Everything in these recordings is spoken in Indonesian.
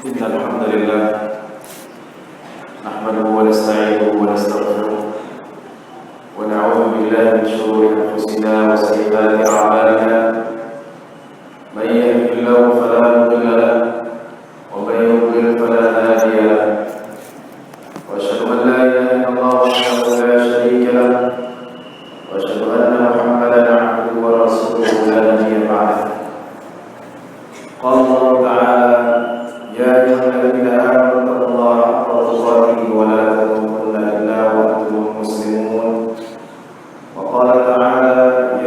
إن الحمد لله نحمده ونستعينه ونستغفره ونعوذ بالله من شرور أنفسنا وسيئات أعمالنا من يهده الله فلا مضل له ومن يضلل فلا هادي له وأشهد أن لا إله إلا الله وحده لا شريك له وأشهد أن محمدا عبده ورسوله لا نبي بعده قال الله تعالى يا أيها الذين آمنوا اتقوا الله حق تقاته ولا تموتن إلا وأنتم مسلمون وقال تعالى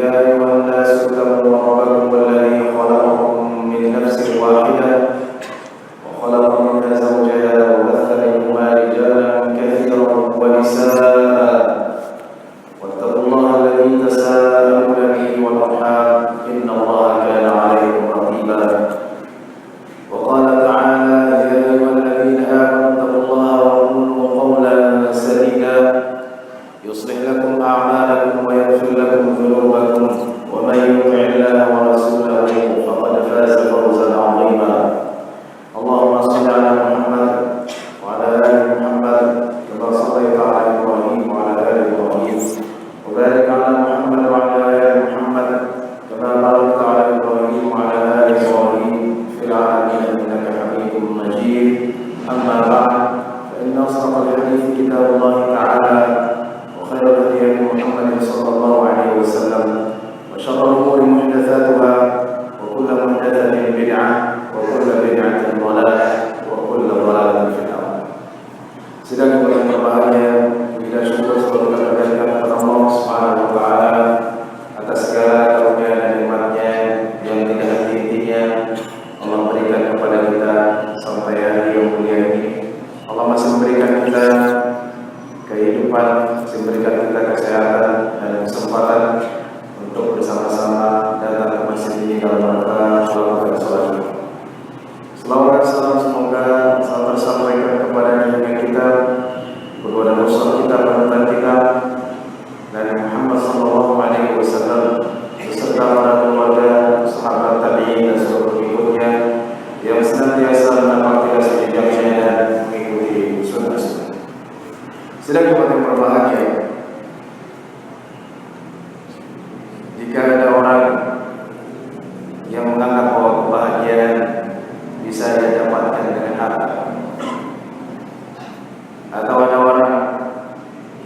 يا أيها الناس اتقوا ربكم الذي خلقكم من نفس واحدة وخلق منها زوجها وبث منهما رجالا كثيرا ونساء واتقوا الله الذي تساءلون به والأرحام إن الله كان عليكم رقيبا وقال تعالى يا أيها الذين آمنوا اتقوا الله وقولوا قولا سديدا يصلح لكم أعمالكم ويغفر لكم ذنوبكم ومن يطع الله ورسوله فقد فاز فوزا عظيما اللهم صل على محمد وعلى آل محمد كما صليت على إبراهيم وعلى آل إبراهيم وبارك على محمد وعلى آل محمد كما باركت على إبراهيم وعلى آل إبراهيم في العالمين إنك حميد مجيد أما بعد فإن أصدق الحديث كتاب الله تعالى وخير الهدي محمد صلى الله عليه وسلم وشر الأمور محدثاتها وكل محدثة بدعة وكل بدعة ضلالة وكل ضلالة في النار. Sedang yang berbahagia, kita syukur selalu kepada Allah Subhanahu wa taala atas segala karunia dan nikmat-Nya yang tidak henti-hentinya Allah berikan kepada kita sampai hari yang mulia ini. Allah masih memberikan kita kehidupan, masih memberikan kita kesehatan dan kesempatan untuk bersama-sama datang ke masjid ini dalam rangka melakukan salat. Selawat salam semoga selalu tersampaikan kepada junjungan kita, kepada Rasul kita, panutan kita, dan Muhammad sallallahu alaihi wasallam beserta para keluarga, sahabat tabi'in dan seluruh pengikutnya yang senantiasa menapaki jejaknya dan mengikuti sunnah-sunnah. Sedang umat yang berbahagia, jika ada orang yang menganggap bahwa kebahagiaan bisa didapatkan dengan harta, atau ada orang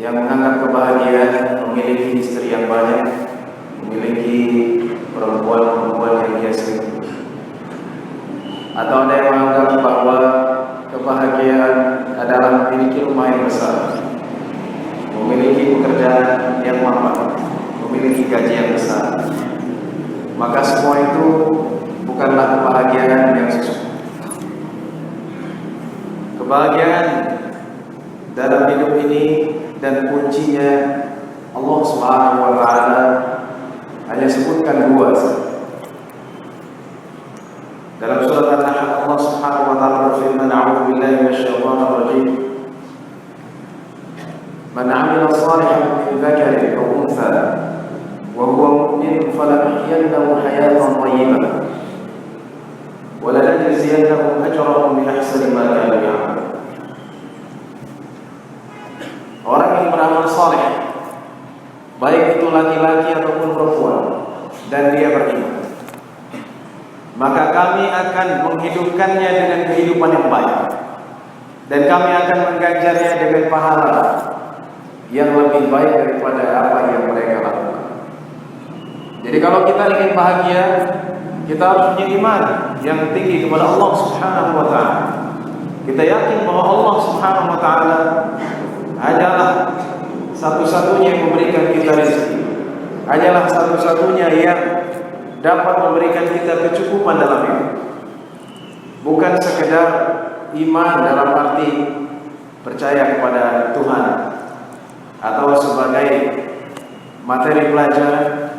yang menganggap kebahagiaan memiliki istri yang banyak, memiliki perempuan-perempuan yang dia selingkuh, atau ada yang menganggap bahwa kebahagiaan adalah memiliki rumah yang besar, memiliki pekerjaan yang mapan, memiliki gaji yang besar, maka semua itu bukanlah kebahagiaan yang sesungguhnya. Kebahagiaan dalam hidup ini dan kuncinya Allah Subhanahu wa taala hanya sebutkan dua saja. Dalam surat An-Nahl Allah Subhanahu wa taala berfirman, "A'udzu billahi minasyaitonir rajim. Man 'amila shalihan min dzakarin aw untha wa huwa mu'min falanuhyiyannahu hayatan thayyibah wa lanajziyannahum ajrahum bi ahsani ma kanu ya'malun." Orang yang beramal saleh, baik itu laki-laki ataupun perempuan, dan dia beriman, maka kami akan menghidupkannya dengan kehidupan yang baik, dan kami akan mengganjarnya dengan pahala yang lebih baik daripada apa yang mereka lakukan. Jadi kalau kita ingin bahagia, kita harus punya iman yang tinggi kepada Allah Subhanahu wa taala. Kita yakin bahwa Allah Subhanahu wa taala adalah satu-satunya yang memberikan kita rezeki, adalah satu-satunya yang dapat memberikan kita kecukupan dalam hidup. Bukan sekedar iman dalam arti percaya kepada Tuhan atau sebagai materi pelajaran,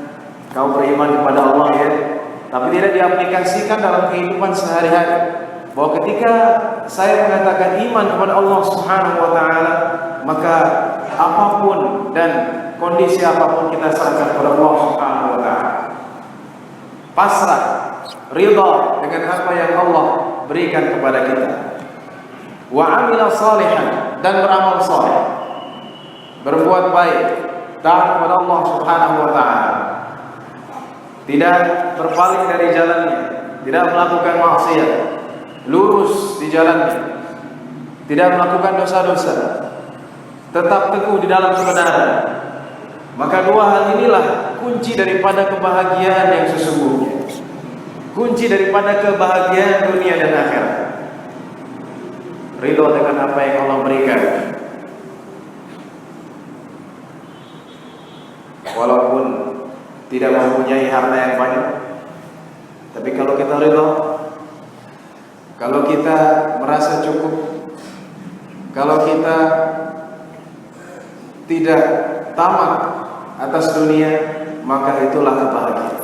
kau beriman kepada Allah ya, tapi tidak diaplikasikan dalam kehidupan sehari-hari. Bahwa ketika saya mengatakan iman kepada Allah Subhanahu wa taala, maka apapun dan kondisi apapun kita serahkan kepada Allah Subhanahu wa taala. Pasrah, ridha dengan apa yang Allah berikan kepada kita. Wa amila salihan, dan beramal saleh, berbuat baik, taat kepada Allah Subhanahu wa taala, tidak berpaling dari jalannya, tidak melakukan maksiat, lurus di jalannya, tidak melakukan dosa-dosa, tetap teguh di dalam kebenaran. Maka dua hal inilah kunci daripada kebahagiaan yang sesungguhnya, kunci daripada kebahagiaan dunia dan akhirat. Ridho dengan apa yang Allah berikan, walaupun tidak mempunyai harta yang banyak, tapi kalau kita ridho, kalau kita merasa cukup, kalau kita tidak tamak atas dunia, maka itulah kebahagiaan.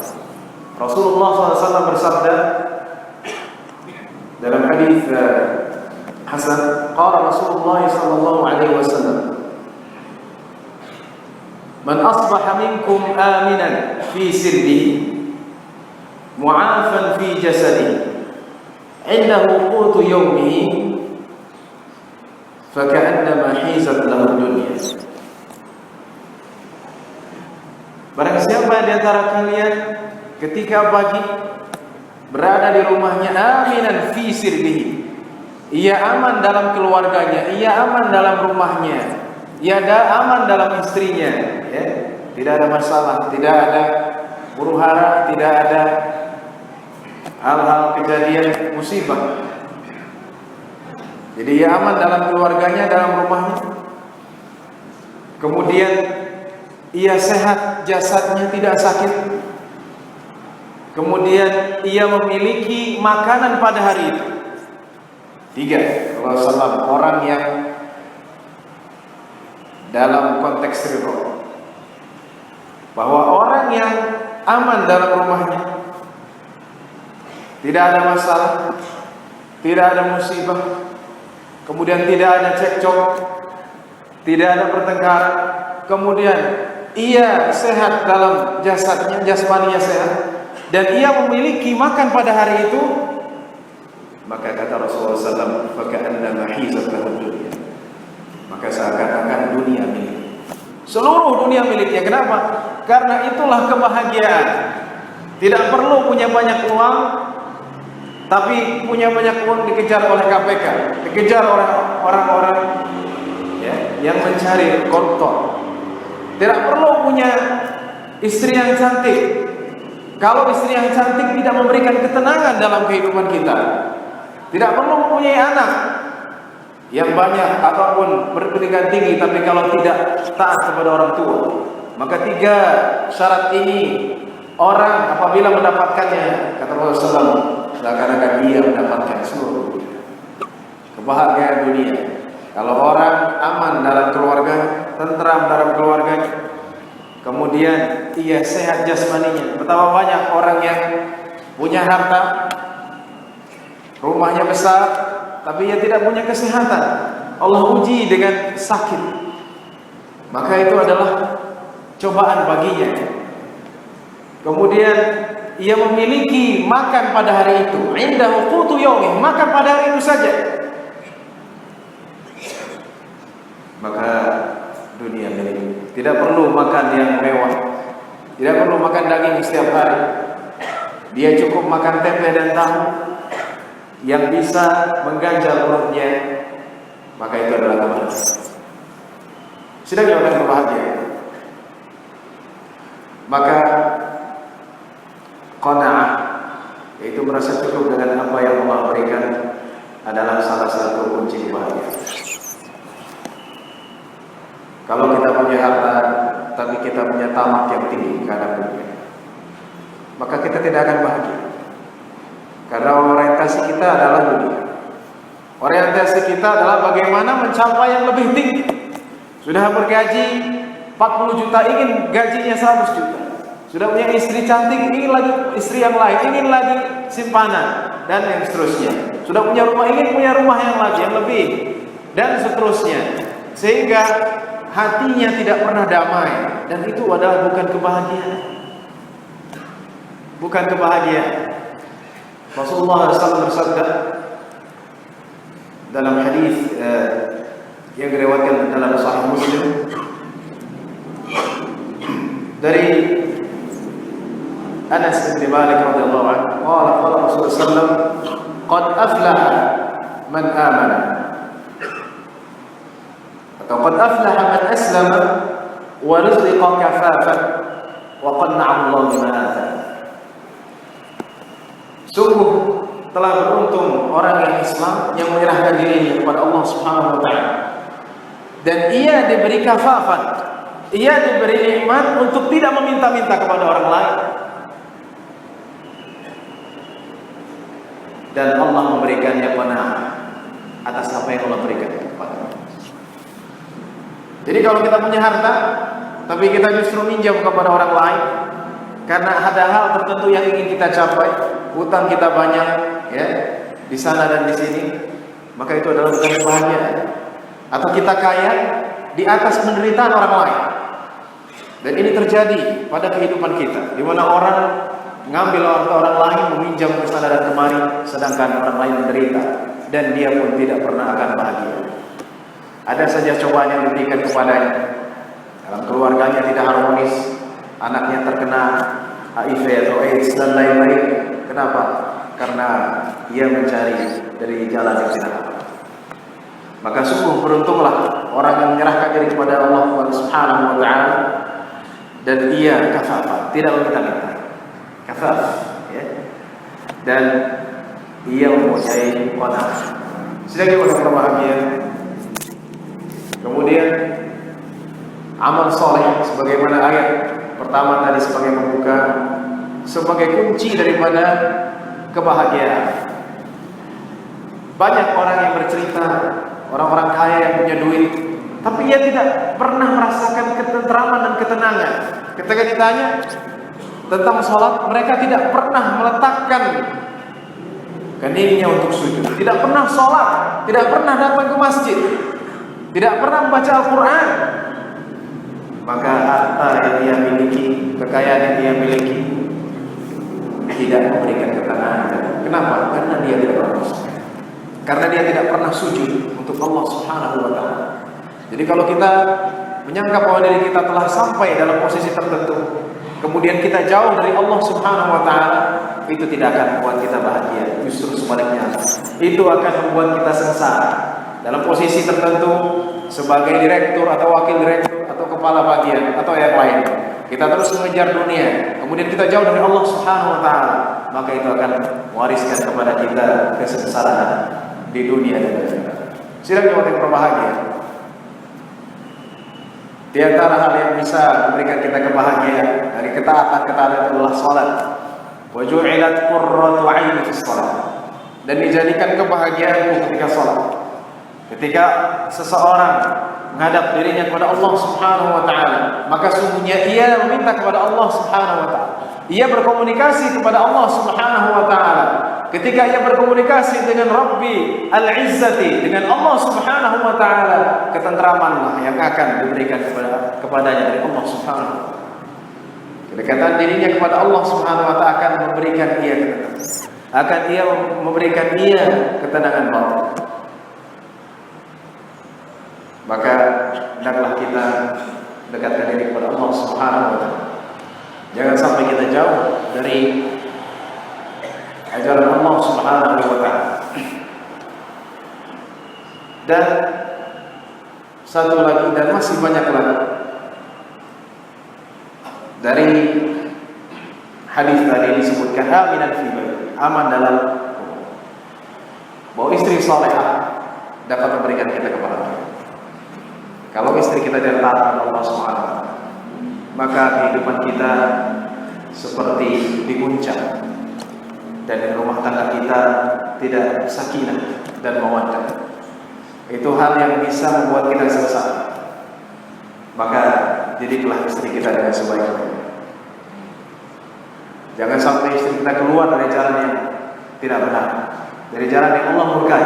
Rasulullah SAW bersabda dalam hadis Hasan, qala Rasulullah sallallahu alaihi wasallam, man asbaha minkum aminan fi sirbihi mu'afan fi jasadihi indahu qutu yawmihi faka'annama hizat lahu dunya. Barang siapa di antara kalian ketika pagi berada di rumahnya aminan fi sirbihi, ia aman dalam keluarganya, ia aman dalam rumahnya, ia aman dalam istrinya, ya. Tidak ada masalah, tidak ada huru-hara, tidak ada hal-hal kejadian musibah. Jadi ia aman dalam keluarganya, dalam rumahnya. Kemudian ia sehat, jasadnya tidak sakit. Kemudian ia memiliki makanan pada hari itu. 3, Rasulullah, orang yang dalam konteks ridho, bahwa orang yang aman dalam rumahnya, tidak ada masalah, tidak ada musibah, kemudian tidak ada cekcok, tidak ada pertengkaran, kemudian ia sehat dalam jasadnya, jasmaninya sehat, dan ia memiliki makan pada hari itu, maka kata Rasulullah SAW, faka'annama hizat lahu dunya, maka seakan-akan dunia milik, seluruh dunia miliknya. Kenapa? Karena itulah kebahagiaan. Tidak perlu punya banyak uang, tapi punya banyak uang dikejar oleh KPK, dikejar oleh orang-orang, ya, yang mencari koruptor. Tidak perlu punya istri yang cantik, kalau istri yang cantik tidak memberikan ketenangan dalam kehidupan kita. Tidak perlu mempunyai anak yang banyak ataupun berpendidikan tinggi, tapi kalau tidak taat kepada orang tua. Maka 3 syarat ini orang apabila mendapatkannya, kata Rasulullah, seakan-akan dia mendapatkan seluruh kebahagiaan dunia. Kalau orang aman dalam keluarga, tentram dalam keluarga, kemudian ia sehat jasmaninya. Betapa banyak orang yang punya harta, rumahnya besar, tapi ia tidak punya kesehatan. Allah uji dengan sakit. Maka itu adalah cobaan baginya. Kemudian ia memiliki makan pada hari itu, indahu qutu yaumih, makan pada hari itu saja. Maka dunia milik. Tidak perlu makan yang mewah, tidak perlu makan daging setiap hari. Dia cukup makan tempe dan tahu yang bisa mengganjal perutnya, maka itu adalah kebahagiaan. Sedang orang berbahagia, maka qanaah, yaitu merasa cukup dengan apa yang Allah berikan, adalah salah satu kunci kebahagiaan. Kalau kita punya harta, tapi kita punya tamak yang tinggi karena dunia, maka kita tidak akan bahagia. Karena orientasi kita adalah dunia. Orientasi kita adalah bagaimana mencapai yang lebih tinggi. Sudah bergaji 40 juta, ingin gajinya 100 juta. Sudah punya istri cantik, ingin lagi istri yang lain, ingin lagi simpanan, dan yang seterusnya. Sudah punya rumah, ingin punya rumah yang lagi, yang lebih, dan seterusnya. Sehingga hatinya tidak pernah damai, dan itu adalah bukan kebahagiaan. Bukan kebahagiaan. Rasulullah SAW bersabda, dalam hadis yang diriwayatkan dalam Sahih Muslim dari Anas bin Malik radhiyallahu anhu, qala Rasulullah sallallahu alaihi wasallam, qad aflaha man amana, atau qad aflaha man aslama wa rizqa kafafan wa qanna'ahu Allah bima ataahu. Sungguh telah beruntung orang yang Islam yang menyerahkan dirinya kepada Allah Subhanahu wa taala, dan ia diberi kafafan, ia diberi nikmat untuk tidak meminta-minta kepada orang lain, dan Allah memberikannya qanaah atas apa yang Allah berikan kepada. Jadi kalau kita punya harta tapi kita justru minjam kepada orang lain karena ada hal tertentu yang ingin kita capai, hutang kita banyak ya di sana dan di sini, maka itu adalah bukan kebahagiaan. Atau kita kaya di atas penderitaan orang lain. Dan ini terjadi pada kehidupan kita, di mana orang ngambil harta orang lain, meminjam ke sana dan kemari, sedangkan orang lain menderita dan dia pun tidak pernah akan bahagia. Ada saja cobaan yang diberikan kepadanya, dalam keluarganya tidak harmonis, anaknya terkena HIV atau AIDS dan lain-lain. Kenapa? Karena ia mencari dari jalan yang tidak benar. Maka sungguh beruntunglah orang yang menyerahkan diri kepada Allah Subhanahu wa taala dan ia kafaf, tidak meminta-minta. Kafaf, ya. Dan ia mempunyai qanaah. Sedangkan orang berbahagia. Kemudian amal soleh sebagaimana ayat pertama tadi sebagai pembuka, sebagai kunci daripada kebahagiaan. Banyak orang yang bercerita, orang-orang kaya yang punya duit, tapi ia tidak pernah merasakan ketentraman dan ketenangan. Ketika ditanya tentang sholat, mereka tidak pernah meletakkan keningnya untuk sujud, tidak pernah sholat, tidak pernah datang ke masjid, tidak pernah membaca Al-Quran. Maka harta yang dia miliki, kekayaan yang dia miliki tidak memberikan ketenangan. Kenapa? Karena dia tidak pernah sholat, karena dia tidak pernah sujud untuk Allah Subhanahu wa taala. Jadi kalau kita menyangka bahwa diri kita telah sampai dalam posisi tertentu, kemudian kita jauh dari Allah Subhanahu wa taala, itu tidak akan membuat kita bahagia. Justru sebaliknya, itu akan membuat kita sengsara. Dalam posisi tertentu sebagai direktur atau wakil direktur atau kepala bagian atau yang lain, kita terus mengejar dunia, kemudian kita jauh dari Allah Subhanahu wa taala, maka itu akan mewariskan kepada kita kesengsaraan di dunia dan akhirat. Silakan orang yang berbahagia. Di antara hal yang bisa memberikan kita kebahagiaan dari ketaatan adalah salat. Wa ju'ilat qurratu 'aini fi shalah. Dan dijadikan kebahagiaanku ketika salat. Ketika seseorang menghadap dirinya kepada Allah Subhanahu wa taala, maka sungguhnya ia meminta kepada Allah Subhanahu wa taala. Ia berkomunikasi kepada Allah Subhanahu wa taala. Ketika ia berkomunikasi dengan Rabbi Al-Izzati, dengan Allah Subhanahu wa taala, ketentramanlah yang akan diberikan kepadanya dari Allah Subhanahu wa taala. Kedekatan dirinya kepada Allah Subhanahu wa taala akan memberikan ia ketenangan batin. Maka hendaklah kita dekatkan diri kepada Allah Subhanahu wa taala. Jangan sampai kita jauh dari ajaran Allah Subhanahu wa taala. Dan satu lagi, dan masih banyak lagi dari hadis tadi disebutkan aminan fi baiti, aman dalam bahwa istri salehah dapat memberikan kita kebahagiaan. Kalau istri kita tidak taat kepada Allah Subhanahu wa taala, maka kehidupan kita seperti diguncang dan rumah tangga kita tidak sakinah dan mawaddah. Itu hal yang bisa membuat kita sengsara. Maka didiklah istri kita dengan sebaik-baiknya. Jangan sampai istri kita keluar dari jalan yang tidak benar, dari jalan yang Allah murkai,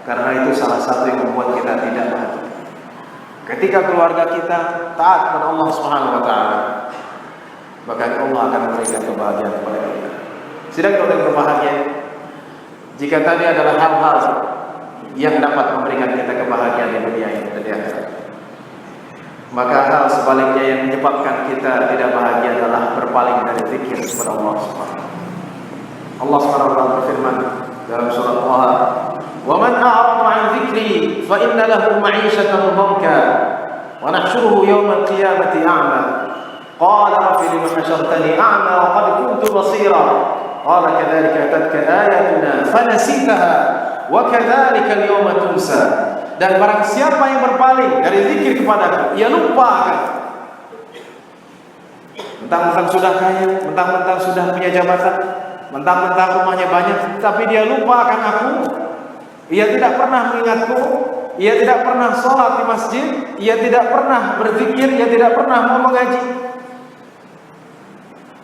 karena itu salah satu yang membuat kita tidak bahagia. Ketika keluarga kita taat kepada Allah Subhanahu wa taala, maka Allah akan memberikan kebahagiaan kepada kita. Sedang kalau berbahagia, jika tadi adalah hal-hal yang dapat memberikan kita kebahagiaan di dunia ini dan di akhirat. Maka hal sebaliknya yang menyebabkan kita tidak bahagia adalah berpaling dari zikir kepada Allah Subhanahu. Allah Subhanahu wa taala berfirman dalam surat Taha, "Wa man a'rada 'an dzikri fa inna lahu ma'isyatan dhanka wa nahsyuruhu yawmal qiyamati a'ma. Qala rabbi lima hashartani a'ma wa qad kuntu basira. Qala kadzalika atatka ayatuna fanasitaha wa kadzalika al-yawma tunsa." Dan barang siapa yang berpaling dari zikir kepadaku, ia lupakan. Mentang-mentang sudah kaya, mentang-mentang sudah punya jabatan, mentang-mentang rumahnya banyak, tapi dia lupa akan aku. Ia tidak pernah mengingatku, ia tidak pernah sholat di masjid, ia tidak pernah berzikir, ia tidak pernah mau mengaji.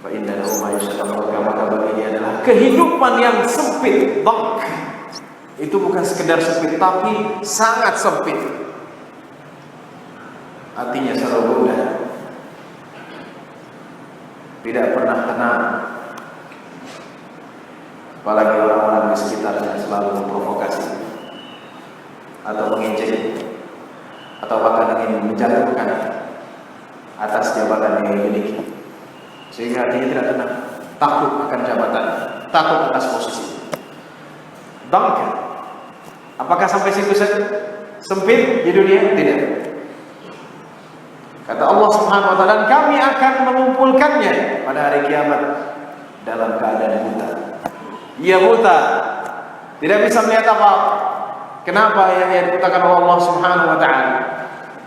Fa inna lahu ma'isyatan dhanka, maka baginya adalah kehidupan yang sempit. Dhank itu bukan sekedar sempit, tapi sangat sempit. Artinya selalu goda, tidak pernah tenang. Apalagi orang-orang di sekitarnya selalu memprovokasi atau mengejek atau bahkan ingin menjatuhkan atas jabatan yang dimiliki, sehingga hatinya tidak tenang, takut akan jabatan, takut atas posisi. Dhanka. Apakah sampai situ saja? Sempit di dunia? Tidak. Kata Allah Subhanahu wa taala, kami akan mengumpulkannya pada hari kiamat dalam keadaan buta. Ia buta, tidak bisa melihat apa. Kenapa ia dibutakan oleh Allah Subhanahu wa taala?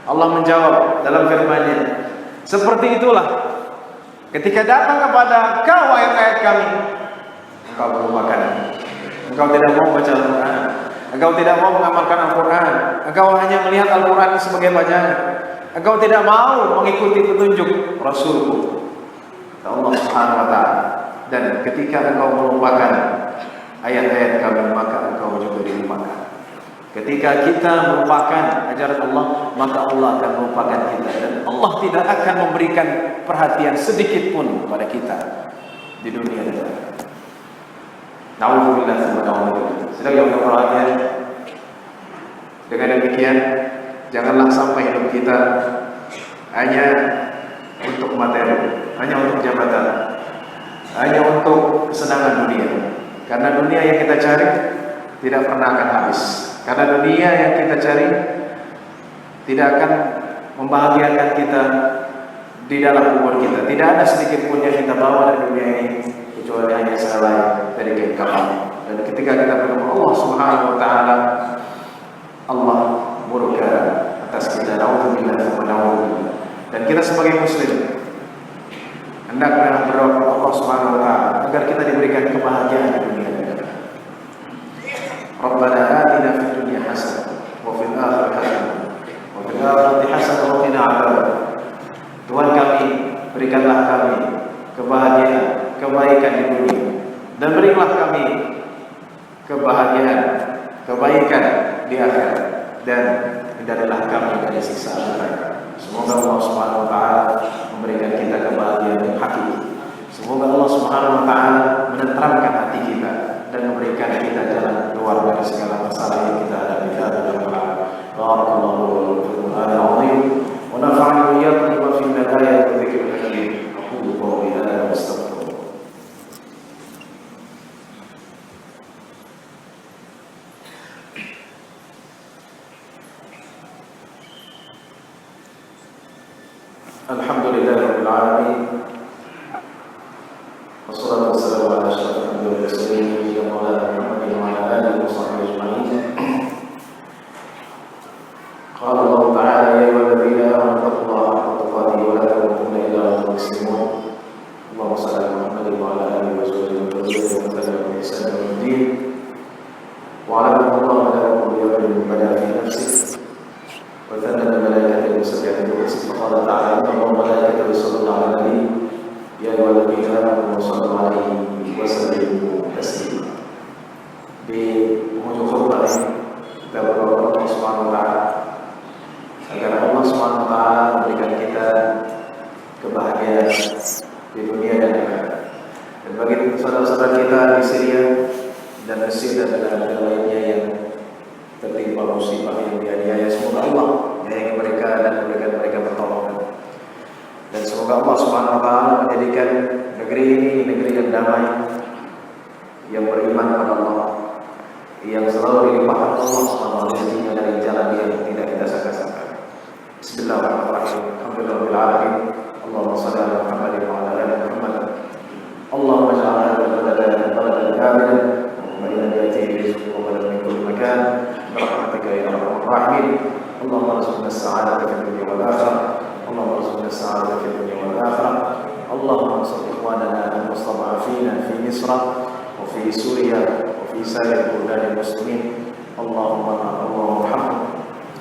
Allah menjawab dalam firman-Nya, seperti itulah ketika datang kepada kau ayat-ayat kami, engkau melupakan. Engkau tidak mau baca Al-Quran, engkau tidak mau mengamalkan Al-Quran, engkau hanya melihat Al-Quran sebagai bacaan, engkau tidak mau mengikuti petunjuk Rasulku, kata Allah Subhanahu wa taala. Dan ketika engkau melupakan ayat-ayat kami, maka engkau juga dilupakan. Ketika kita melupakan ajaran Allah, maka Allah akan melupakan kita, dan Allah tidak akan memberikan perhatian sedikit pun kepada kita di dunia dan akhirat. Nauzubillah wa na'udzubillah. Sedang yang berbahagia. Dengan demikian, janganlah sampai hidup kita hanya untuk materi, hanya untuk jabatan, hanya untuk kesenangan dunia. Karena dunia yang kita cari tidak pernah akan habis. Karena dunia yang kita cari tidak akan membahagiakan kita di dalam kubur kita. Tidak ada sedikit pun yang kita bawa dari dunia ini kecuali hanya selai dari kain kafan. Dan ketika kita bertemu Allah Subhanahu wa taala, Allah murka atas kita. Nauzubillah wa na'udzubillah. Dan kita sebagai muslim hendaklah berdoa kepada Allah Subhanahu wa taala agar kita diberikan kebahagiaan di dunia dan akhirat. Rabbana atina fid dunya hasanah wa fil akhirati hasanah wa fil akhirati hasanah wa qina adzabannar. Tuhan kami, berikanlah kami kebahagiaan, kebaikan di dunia, dan berikanlah kami kebahagiaan, kebaikan di akhirat, dan hindarilah kami dari siksa neraka. Semoga Allah Subhanahu wa taala memberikan kita kebahagiaan yang hakiki. Semoga Allah Subhanahu wa taala menenteramkan hati kita dan memberikan kita jalan keluar dari segala masalah yang kita hadapi. Barakallahu fil Qur'anil azim wa nafa'ani wa iyyakum bima fihi min al-ayati wa dzikril hakim. Aqulu qawli hadha wa astaghfirullah. Alhamdulillahirabbil alamin. Wassalatu wassalamu ala asyrafil anbiya'i wal mursalin sayyidina Muhammadin wa ala alihi wa sahbihi ajma'in. Qala Allah ta'ala ya ayyuhalladzina amanu taqullaha haqqa tuqatih wa la tamutunna illa wa antum muslimun. Allahumma shalli ala Muhammadin wa ala alihi wa sahbihi wa tabi'in bi ihsan ila yaumid. Wa ala Allaha malaikatahu yaquluna bada fi nafsihi wa thanna malaikatahu yusabbihuna bi ismihi. Qala ta'ala inna Allaha wa malaikatahu yusalluna 'alan nabi ya ayyuhalladzina amanu shallu 'alaihi wa sallimu taslima. Di penghujung khutbah ini kita berdoa Allah Subhanahu wa taala agar Allah Subhanahu wa taala memberikan kita kebahagiaan di dunia dan akhirat. Dan bagi saudara-saudara kita di Syria dan Mesir dan negara-negara lainnya yang tertimpa musibah yang dianiaya. Semoga Allah menyayangi mereka dan memberikan mereka pertolongan. Dan semoga Allah Subhanahu wa taala menjadikan negeri ini negeri yang damai, yang beriman kepada Allah, yang selalu dilimpahkan Allah Subhanahu rezekinya dari jalan yang tidak kita sangka-sangka. Bismillahirrahmanirrahim. Alhamdulillahirabbil alamin. Allahumma shalli ala Muhammadin wa ala ali Muhammad. Allahumma ij'al hadha baladan aminan mutma'innan ya'tihi rizquhu ragadan min kulli makan برحمتك يا ارحم الراحمين. اللهم ارزقنا السعادة في الدنيا والآخرة. اللهم ارزقنا السعادة في الدنيا والآخرة. اللهم انصر إخواننا المستضعفين في مصر وفي سوريا وفي سائر بلدان المسلمين. اللهم ارحمهم.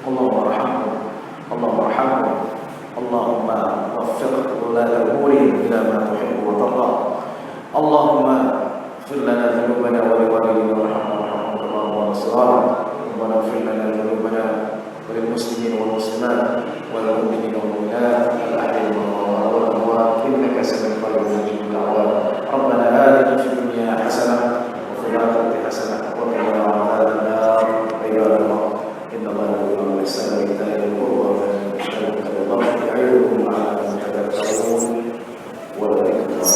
اللهم ارحمهم. اللهم ارحمهم. اللهم وفق ولاة أمورهم إلى ما تحب وترضى. اللهم اغفر لنا ذنوبنا ولوالدينا وارحمنا وارحمهم كما ربنا صغارا. ربنا اغفر لنا ذنوبنا وللمسلمين والمسلمات والمؤمنين والمؤمنات الأحياء والأموات إنك سميع قريب مجيب الدعوات. ربنا آتنا في الدنيا حسنة وفي الآخرة حسنة وقنا عذاب النار. عباد الله إن الله يأمر بالإحسان وإيتاء ذي القربى وينهى عن الفحشاء والمنكر يعظكم لعلكم تذكرون. ولذكر الله.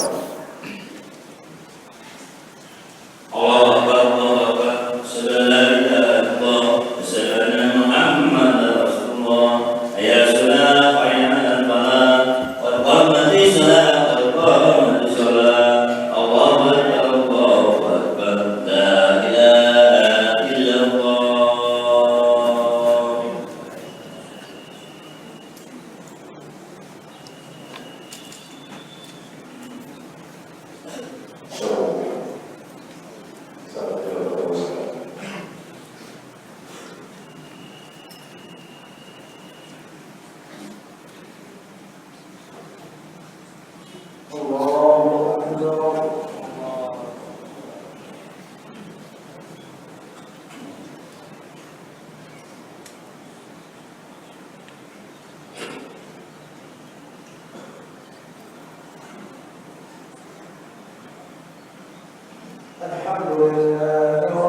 الله أكبر الله أكبر أشهد أن لا إله إلا الله أشهد أن محمدا رسول الله حي على الصلاة حي على الفلاح قد قامت الصلاة قد قامت الصلاة الله أكبر الله أكبر لا إله إلا الله. الحمد لله